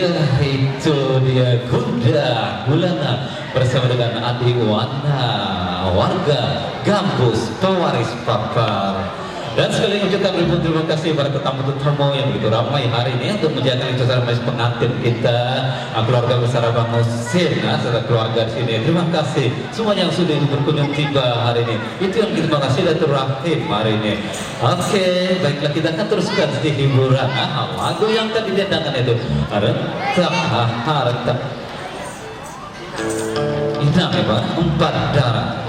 Ya itu dia Gunda Gulana bersama dengan Adi Wana, warga Gambus Pewaris Papar. Dan sekali ucapkan ribuan terima kasih para tetamu-tetamu yang begitu ramai hari ini untuk menjaga acara pengantin kita, keluarga besar Abang Husin, serta keluarga di sini. Terima kasih semuanya yang sudah berkunjung tiba hari ini. Itu yang kita kasih silaturahim hari ini. Oke, baiklah kita akan teruskan di hiburan. Lagu yang tadi didatangkan itu rentak. Ini apa? Empat darah.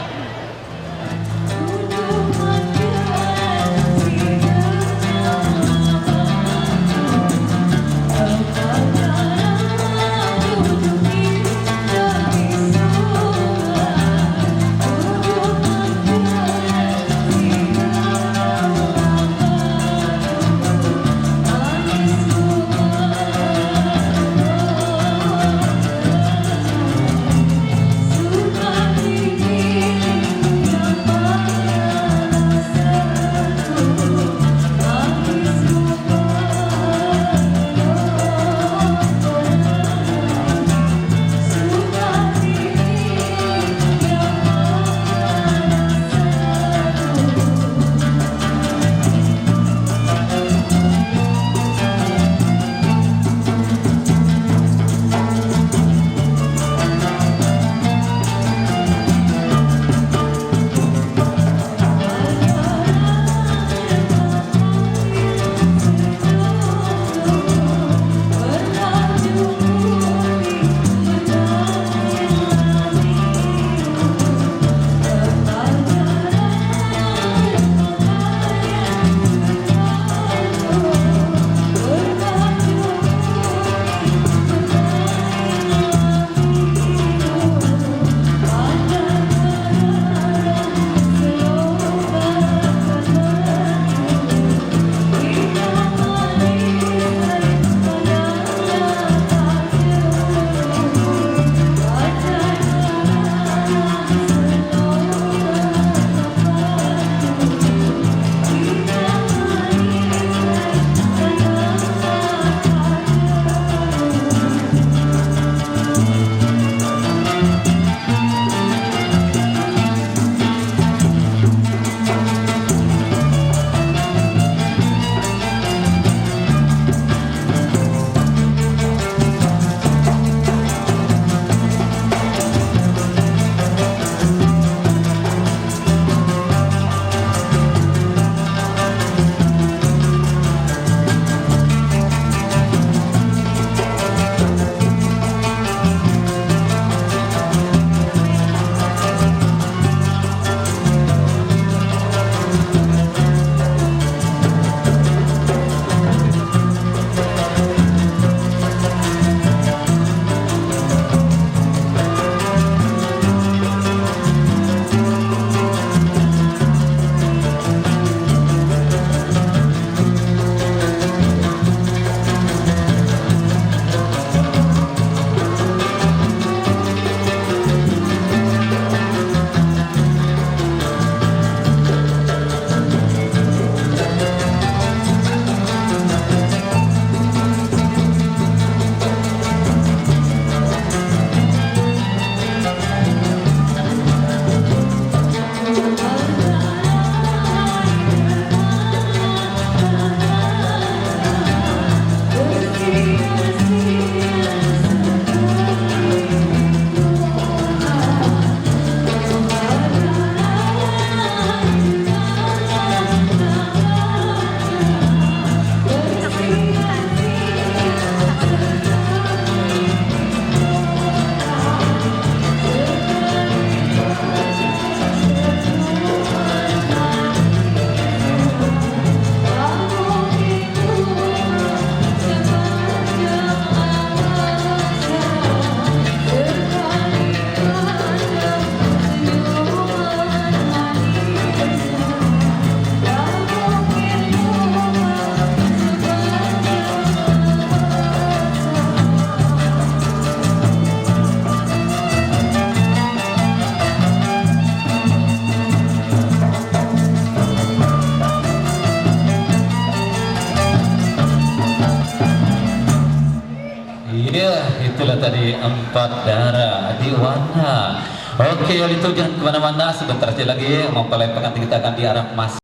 Iya, itulah tadi 4 darah di warna. Oke, itu jangan kemana-mana. Sebentar saja lagi mempelai pengantin kita akan diarah mas.